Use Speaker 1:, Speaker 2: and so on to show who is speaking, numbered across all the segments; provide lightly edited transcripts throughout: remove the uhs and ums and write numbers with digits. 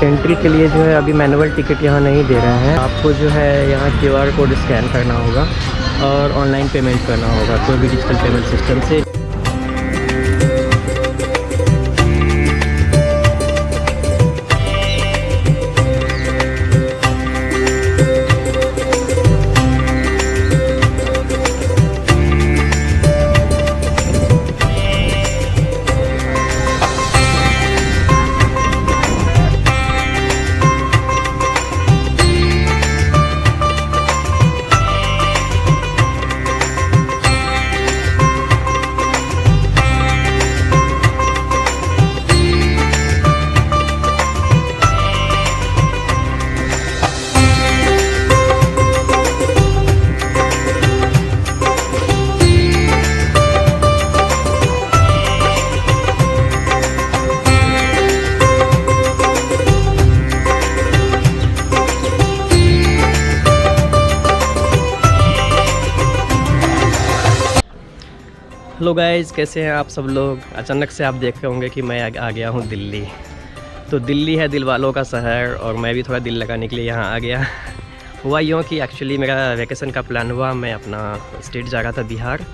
Speaker 1: Entry के लिए जो है अभी मैनुअल टिकट यहाँ नहीं दे रहे हैं, आपको जो है यहाँ QR कोड स्कैन करना होगा और ऑनलाइन पेमेंट करना होगा कोई भी डिजिटल पेमेंट सिस्टम से। हेलो गाइस, कैसे हैं आप सब लोग। अचानक से आप देख रहे होंगे कि मैं आ गया हूँ दिल्ली। तो दिल्ली है दिल वालों का शहर और मैं भी थोड़ा दिल लगाने के लिए यहाँ आ गया। हुआ यूँ कि एक्चुअली मेरा वैकेशन का प्लान हुआ, मैं अपना स्टेट जा रहा था बिहार।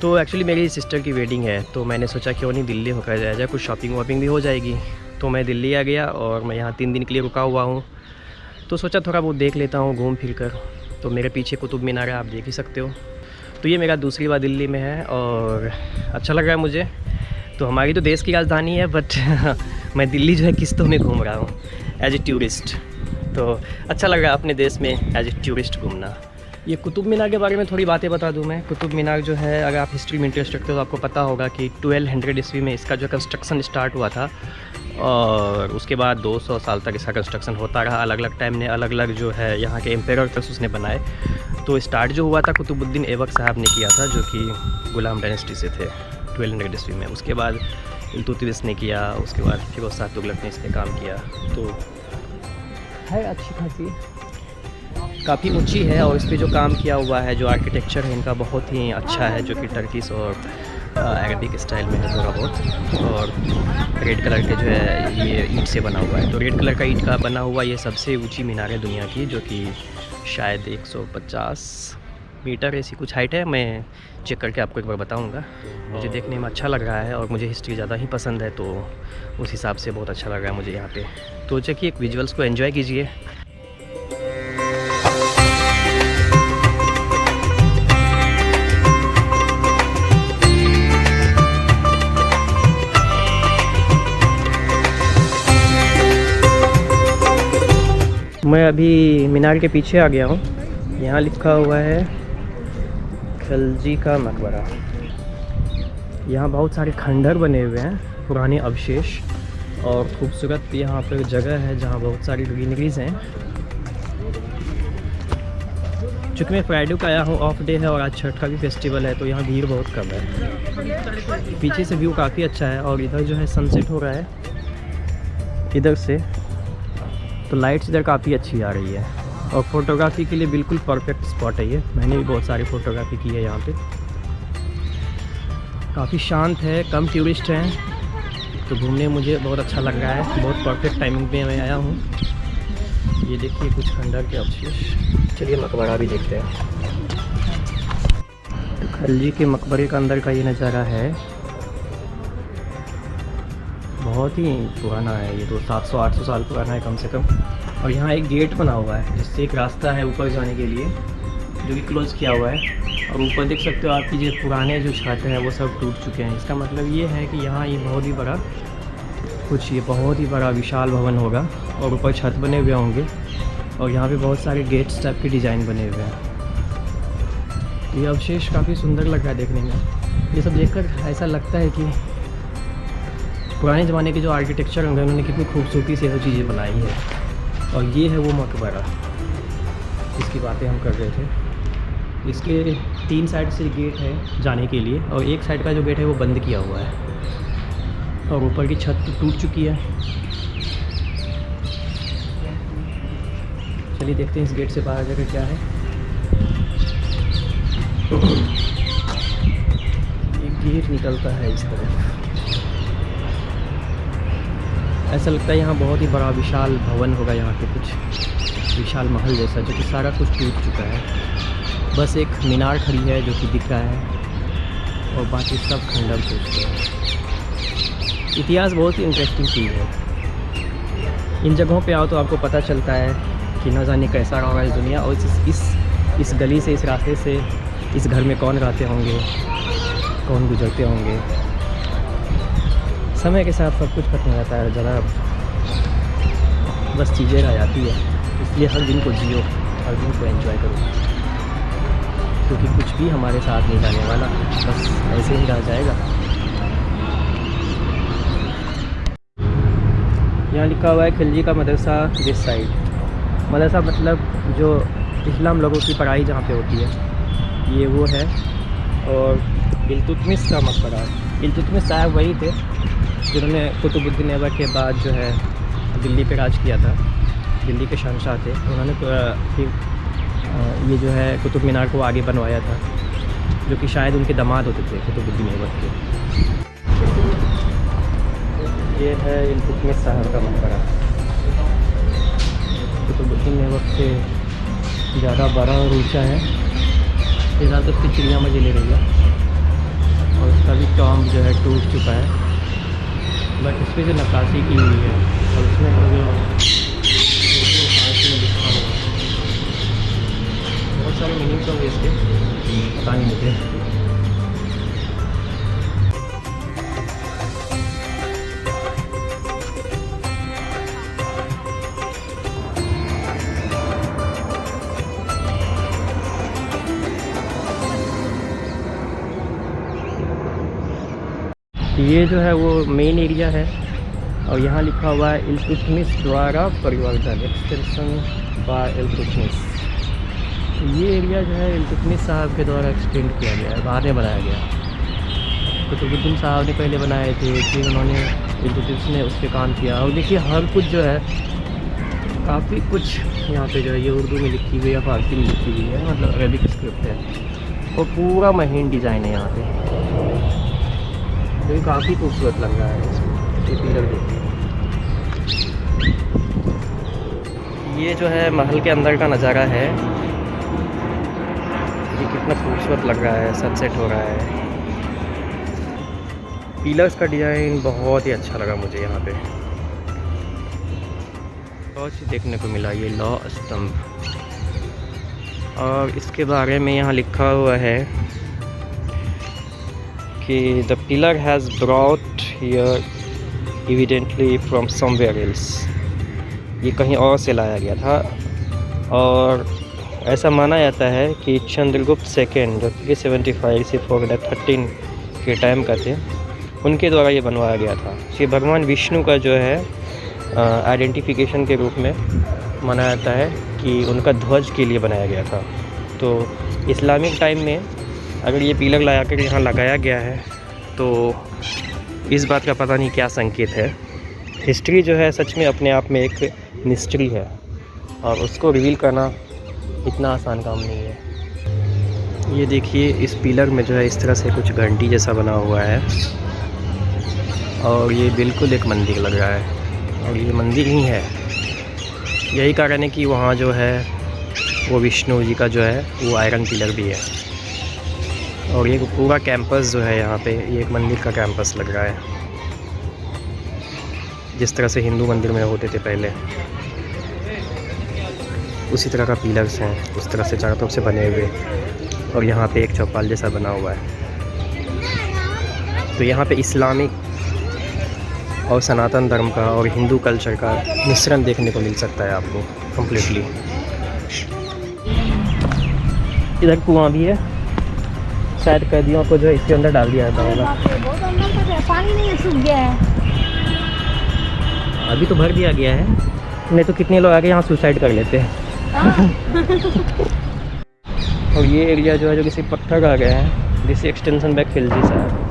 Speaker 1: तो एक्चुअली मेरी सिस्टर की वेडिंग है, तो मैंने सोचा क्यों नहीं दिल्ली होकर जाया जाए, कुछ शॉपिंग वॉपिंग भी हो जाएगी। तो मैं दिल्ली आ गया और मैं यहाँ 3 दिन के लिए रुका हुआ हूँ। तो सोचा थोड़ा बहुत देख लेता हूँ घूम फिर कर। तो मेरे पीछे कुतुब मीनार है, आप देख ही सकते हो। तो ये मेरा दूसरी बार दिल्ली में है और अच्छा लग रहा है मुझे। तो हमारी तो देश की राजधानी है, बट मैं दिल्ली जो है किस्तों में घूम रहा हूँ एज ए टूरिस्ट। तो अच्छा लग रहा है अपने देश में एज ए टूरिस्ट घूमना। ये कुतुब मीनार के बारे में थोड़ी बातें बता दूं मैं। कुतुब मीनार जो है, अगर आप हिस्ट्री में इंटरेस्ट रखते हो तो आपको पता होगा कि 1200 ईस्वी में इसका जो कंस्ट्रक्शन स्टार्ट हुआ था और उसके बाद 200 साल तक इसका कंस्ट्रक्शन होता रहा। अलग अलग टाइम ने अलग अलग जो है यहाँ के एम्पेयर तक उसने बनाए। तो स्टार्ट जो हुआ था कुतुबुद्दीन ऐबक साहब ने किया था, जो कि गुलाम डायनेस्टी से थे 1200 ईस्वी में। उसके बाद इल्तुतमिश ने किया, उसके बाद फिरोज शाह तुगलक ने इस पर काम किया। तो है अच्छी खासी, काफ़ी ऊंची है और इस पर जो काम किया हुआ है, जो आर्किटेक्चर है इनका बहुत ही अच्छा है, जो कि टर्किश और अरबिक स्टाइल में है थोड़ा बहुत। और रेड कलर के जो है ये ईंट से बना हुआ है। तो रेड कलर का ईंट का बना हुआ ये सबसे ऊंची मीनार है दुनिया की, जो कि शायद 150 मीटर ऐसी कुछ हाइट है। मैं चेक करके आपको एक बार बताऊंगा। मुझे देखने में अच्छा लग रहा है और मुझे हिस्ट्री ज़्यादा ही पसंद है, तो उस हिसाब से बहुत अच्छा लग रहा है मुझे यहाँ पे। तो चलिए एक विजुअल्स को एंजॉय कीजिए। मैं अभी मीनार के पीछे आ गया हूँ। यहाँ लिखा हुआ है खिलजी का मकबरा। यहाँ बहुत सारे खंडर बने हुए हैं, पुराने अवशेष और खूबसूरत यहाँ पर जगह है जहाँ बहुत सारी ग्रीनरीज हैं। चूँकि मैं फ्राइडे को आया हूँ, ऑफ डे है और आज छठ का भी फेस्टिवल है, तो यहाँ भीड़ बहुत कम है। पीछे से व्यू काफ़ी अच्छा है और इधर जो है सनसेट हो रहा है इधर से, तो लाइट्स इधर काफ़ी अच्छी आ रही है और फ़ोटोग्राफी के लिए बिल्कुल परफेक्ट स्पॉट है ये। मैंने भी बहुत सारी फ़ोटोग्राफी की है यहाँ पे। काफ़ी शांत है, कम टूरिस्ट हैं, तो घूमने मुझे बहुत अच्छा लग रहा है। बहुत परफेक्ट टाइमिंग पे मैं आया हूँ। ये देखिए कुछ खंडर के अवशेष। चलिए मकबरा भी देखते हैं। तो खिलजी के मकबरे का अंदर का ये नज़ारा है, बहुत ही पुराना है ये, तो 700-800 साल पुराना है कम से कम। और यहाँ एक गेट बना हुआ है जिससे एक रास्ता है ऊपर जाने के लिए, जो कि क्लोज़ किया हुआ है। और ऊपर देख सकते हो आपकी जो पुराने जो छत हैं वो सब टूट चुके हैं। इसका मतलब ये है कि यहाँ ये बहुत ही बड़ा ये बहुत ही बड़ा विशाल भवन होगा और ऊपर छत बने हुए होंगे और यहाँ पे बहुत सारे गेट्स टाइप के डिज़ाइन बने हुए हैं। ये अवशेष काफ़ी सुंदर लग रहा है देखने में। ये सब देखकर ऐसा लगता है कि पुराने ज़माने के जो आर्किटेक्चर होंगे उन्होंने कितनी खूबसूरती से ये चीज़ें बनाई है। और ये है वो मकबरा जिसकी बातें हम कर रहे थे। इसके 3 साइड से गेट है जाने के लिए और एक साइड का जो गेट है वो बंद किया हुआ है और ऊपर की छत टूट चुकी है। चलिए देखते हैं इस गेट से बाहर जाकर क्या है। एक गेट निकलता है इस तरफ। ऐसा लगता है यहाँ बहुत ही बड़ा विशाल भवन होगा, यहाँ पे कुछ विशाल महल जैसा, जो कि सारा कुछ टूट चुका है। बस एक मीनार खड़ी है जो कि दिख रहा है और बाकी सब खंडर टूट गए हैं। इतिहास बहुत ही इंटरेस्टिंग चीज़ है। इन जगहों पे आओ तो आपको पता चलता है कि न जाने कैसा रहा होगा इस दुनिया, और इस गली से, इस रास्ते से, इस घर में कौन रहते होंगे, कौन गुजरते होंगे। समय के साथ सब कुछ खत्म हो जाता है, ज़रा बस चीज़ें रह जाती है। इसलिए हर दिन को जियो, हर दिन को एंजॉय करो, क्योंकि कुछ भी हमारे साथ नहीं जाने वाला, बस ऐसे ही रह जाएगा। यहाँ लिखा हुआ है खिलजी का मदरसा दिस साइड। मदरसा मतलब जो इस्लाम लोगों की पढ़ाई जहाँ पे होती है, ये वो है। और इल्तुतमिश का मकबरा, इल्तुतमिश साहब वही थे जिन्होंने कुतुबुद्दीन ऐबक के बाद जो है दिल्ली पे राज किया था, दिल्ली के शहंशाह थे। उन्होंने फिर ये जो है कुतुब मीनार को आगे बनवाया था, जो कि शायद उनके दामाद होते थे कुतुबुद्दीन ऐबक के। ये है इल्तुतमिश साहब का मकबरा। कुतुबुद्दीन ऐबक से ज़्यादा बड़ा और ऊँचा है। फिलहाल तो उसकी चिड़िया मजे ले रही है और उसका भी टॉम्ब जो है टूट चुका है, बट उस पर जो नक्काशी की हुई है और उसमें जो बहुत सारे मीनिंग्स होंगे इसके, पता नहीं मुझे। ये जो है वो मेन एरिया है और यहाँ लिखा हुआ है इल्तुतमिश द्वारा परिवर्तन, एक्सटेंशन बाय इल्तुतमिश। ये एरिया जो है इल्तुतमिश साहब के द्वारा एक्सटेंड किया गया है, बाद में बनाया गया। कुतुबुद्दीन साहब ने पहले बनाए थे, फिर उन्होंने इल्तुतमिश ने उस पर काम किया। और देखिए हर कुछ जो है, काफ़ी कुछ यहाँ पे जो है ये उर्दू में लिखी हुई है, फारसी में लिखी हुई है, मतलब अरबिक स्क्रिप्ट है। और पूरा महीन डिज़ाइन है यहाँ पे, जो काफ़ी खूबसूरत लग रहा है। इसमें ये पिलर देखिए, ये जो है महल के अंदर का नज़ारा है। ये कितना खूबसूरत लग रहा है, सनसेट हो रहा है। पिलर्स का डिज़ाइन बहुत ही अच्छा लगा मुझे यहाँ पे। बहुत चीज़ देखने को मिला, ये लौ स्तंभ। और इसके बारे में यहाँ लिखा हुआ है कि the pillar has brought here evidently from somewhere else. ये कहीं और से लाया गया था और ऐसा माना जाता है कि चंद्रगुप्त सेकेंड, जो कि 75 से 413 के टाइम का थे, उनके द्वारा ये बनवाया गया था। ये भगवान विष्णु का जो है आइडेंटिफिकेशन के रूप में माना जाता है कि उनका ध्वज के लिए बनाया गया था। तो इस्लामिक टाइम में अगर ये पिलर लगा कर यहाँ लगाया गया है तो इस बात का पता नहीं क्या संकेत है। हिस्ट्री जो है सच में अपने आप में एक मिस्ट्री है और उसको रिवील करना इतना आसान काम नहीं है। ये देखिए इस पिलर में जो है इस तरह से कुछ घंटी जैसा बना हुआ है और ये बिल्कुल एक मंदिर लग रहा है और ये मंदिर ही है। यही कारण है कि वहाँ जो है वो विष्णु जी का जो है वो आयरन पिलर भी है। और ये पूरा कैंपस जो है यहाँ पे, ये एक मंदिर का कैंपस लग रहा है, जिस तरह से हिंदू मंदिर में होते थे पहले, उसी तरह का पिलर्स हैं, उस तरह से चारों तरफ से बने हुए। और यहाँ पे एक चौपाल जैसा बना हुआ है। तो यहाँ पे इस्लामिक और सनातन धर्म का और हिंदू कल्चर का मिश्रण देखने को मिल सकता है आपको कम्प्लीटली। इधर कुआं भी है, शायद कैदियों को जो है इसके अंदर डाल दिया जाता होगा।
Speaker 2: पानी नहीं सूख गया है,
Speaker 1: अभी तो भर दिया गया है, नहीं तो कितने लोग आके यहाँ सुसाइड कर लेते हैं। और ये एरिया जो है, जो किसी पत्थर का गया है, दिस एक्सटेंशन बैक खिलजी साहब।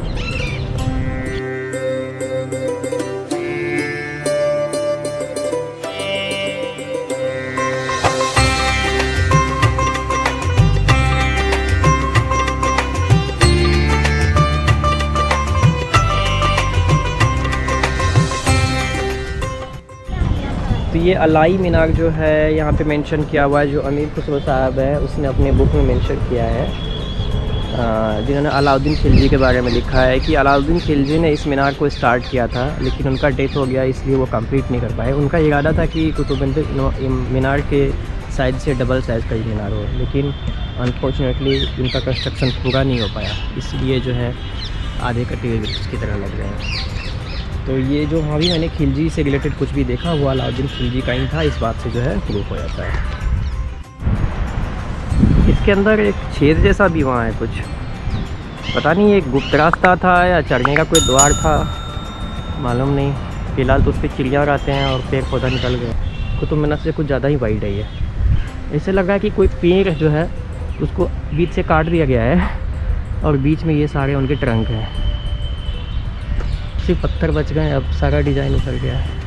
Speaker 1: तो ये अलाई मीनार जो है यहाँ पे मेंशन किया हुआ है, जो अमीर खुसरो साहब है उसने अपने बुक में मेंशन किया है, जिन्होंने अलाउद्दीन खिलजी के बारे में लिखा है कि अलाउद्दीन खिलजी ने इस मीनार को स्टार्ट किया था, लेकिन उनका डेथ हो गया इसलिए वो कंप्लीट नहीं कर पाए। उनका इरादा था कि कुतुबुद्दीन मीनार के साइड से डबल साइज़ का ही मीनार हो, लेकिन अनफॉर्चुनेटली इनका कंस्ट्रक्शन पूरा नहीं हो पाया, इसलिए जो है आधे कटे हुए वृक्ष की तरह लग रहे हैं। तो ये जो अभी मैंने खिलजी से रिलेटेड कुछ भी देखा वो अलाउद्दीन खिलजी का ही था, इस बात से जो है प्रूफ हो जाता है। इसके अंदर एक छेद जैसा भी वहाँ है कुछ, पता नहीं एक गुप्त रास्ता था या चढ़ने का कोई द्वार था, मालूम नहीं। फ़िलहाल तो उस पर चिड़िया आते हैं और पेड़ पौधा निकल गए। कुतुब मीनार से कुछ ज़्यादा ही वाइड है ये, ऐसे लग रहा है कि कोई पेड़ जो है उसको बीच से काट दिया गया है और बीच में ये सारे उनके ट्रंक हैं, सिर्फ पत्थर बच गए, अब सारा डिज़ाइन उतर गया है।